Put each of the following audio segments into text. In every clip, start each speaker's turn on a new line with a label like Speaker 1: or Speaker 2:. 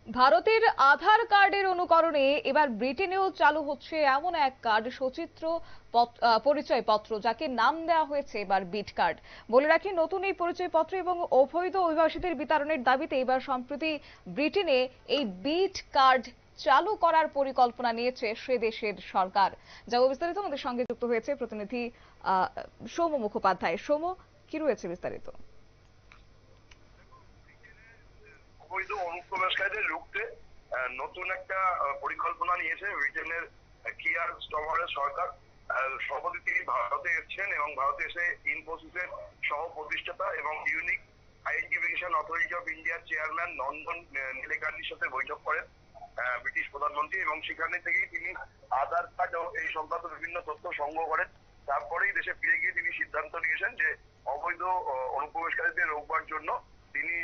Speaker 1: ভারতের আধার কার্ডের অনুকরণে এবার ব্রিটেনেও চালু হচ্ছে এমন এক কার্ড, সচিত্র পরিচয়পত্র, যাকে নাম দেওয়া হয়েছে এবার বিট কার্ড। বলে রাখি, নতুন এই পরিচয়পত্র এবং অবৈধ অভিবাসীদের বিতরণের দাবিতে এবার সম্প্রতি ব্রিটেনে এই বিট কার্ড চালু করার পরিকল্পনা নিয়েছে সে দেশের সরকার। যা বিস্তারিত আমাদের সঙ্গে যুক্ত হয়েছে প্রতিনিধি সৌম্য মুখোপাধ্যায়। সৌম্য, কি রয়েছে বিস্তারিত?
Speaker 2: অবৈধ অনুপ্রবেশকারীদের রুখতে নতুন একটা পরিকল্পনা নিয়েছে ব্রিটেনের কিয়ার স্টারমারের সরকার। সম্প্রতি তিনি ভারতে এসেছেন এবং ভারতে এসে ইনফোসিসের সহ প্রতিষ্ঠাতা এবং ইউনিক আইডেন্টিফিকেশন অথরিটি অফ ইন্ডিয়ার চেয়ারম্যান নন্দন নীলেকান্তির সাথে বৈঠক করেন ব্রিটিশ প্রধানমন্ত্রী, এবং সেখানে থেকেই তিনি আধার কার্ড ও এই সংক্রান্ত বিভিন্ন তথ্য সংগ্রহ করেন। তারপরেই দেশে ফিরে গিয়ে তিনি সিদ্ধান্ত নিয়েছেন যে অবৈধ অনুপ্রবেশকারীদের রোকবার জন্য তিনি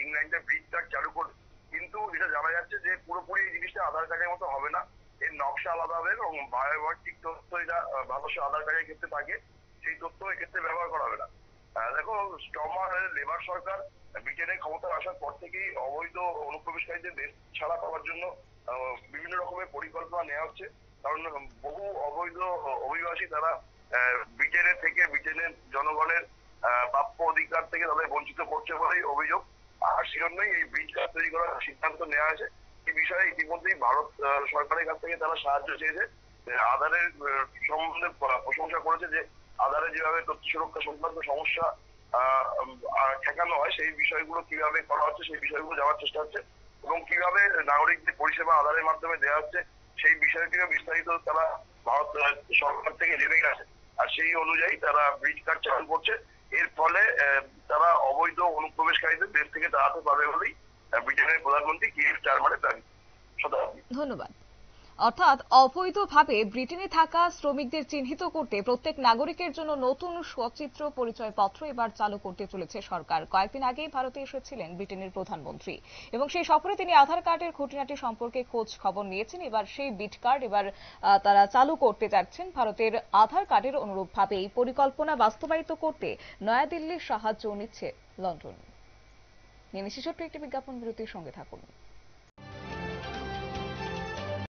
Speaker 2: ইংল্যান্ডে ব্রিট কার্ড চালু করেন। কিন্তু এটা জানা যাচ্ছে যে পুরোপুরি এই জিনিসটা আধার কার্ডের মতো হবে না, এর নকশা আলাদা হবে এবং বায়োমেট্রিক তথ্য এটা ভারতীয় আধার কার্ডের ক্ষেত্রে থাকে, সেই তথ্য এক্ষেত্রে ব্যবহার করা হবে না। দেখো, স্টমার লেবার সরকার ব্রিটেনের ক্ষমতায় আসার পর থেকেই অবৈধ অনুপ্রবেশকারীদের দেশ ছাড়া পাওয়ার জন্য বিভিন্ন রকমের পরিকল্পনা নেওয়া হচ্ছে। কারণ বহু অবৈধ অভিবাসী তারা ব্রিটেনের থেকে ব্রিটেনের জনগণের প্রাপ্য অধিকার থেকে তাদের বঞ্চিত করছে বলেই অভিযোগ। আর সেজন্যই এই ব্রিজ কার্ড তৈরি করার সিদ্ধান্ত নেওয়া হয়েছে। এই বিষয়ে ইতিমধ্যেই ভারত সরকারের কাছ থেকে তারা সাহায্য চেয়েছে। আধারের সম্বন্ধে প্রশংসা করেছে যে আধারে যেভাবে তথ্য সুরক্ষা সংক্রান্ত সমস্যা ঠেকানো হয়, সেই বিষয়গুলো কিভাবে করা হচ্ছে সেই বিষয়গুলো জানার চেষ্টা হচ্ছে, এবং কিভাবে নাগরিকদের পরিষেবা আধারের মাধ্যমে দেওয়া হচ্ছে সেই বিষয়টিও বিস্তারিত তারা ভারত সরকার থেকে জেনে গেছে। আর সেই অনুযায়ী তারা ব্রিজ কার্ড চালু করছে। এর ফলে তারা অবৈধ অনুপ্রবেশকারীদের দেশ থেকে তাড়াতে পারবে বলেই ব্রিটেনের প্রধানমন্ত্রী কিয়ার স্টারমারের দাবি।
Speaker 1: ধন্যবাদ। অর্থাৎ অবৈধভাবে ব্রিটেনে থাকা শ্রমিকদের চিহ্নিত করতে প্রত্যেক নাগরিকের জন্য নতুন সচিত্র পরিচয়পত্র এবার চালু করতে চলেছে সরকার। কয়েকদিন আগেই ভারতে এসেছিলেন ব্রিটেনের প্রধানমন্ত্রী এবং সেই সফরে তিনি আধার কার্ডের খুঁটিনাটি সম্পর্কে খোঁজ খবর নিয়েছেন। এবার সেই বিট কার্ড এবার তারা চালু করতে যাচ্ছেন। ভারতের আধার কার্ডের অনুরূপভাবে এই পরিকল্পনা বাস্তবায়িত করতে নয়াদিল্লির সাহায্য নিচ্ছে লন্ডন। নিয়ে ছোট্ট একটি বিজ্ঞাপন বিরতির সঙ্গে থাকুন।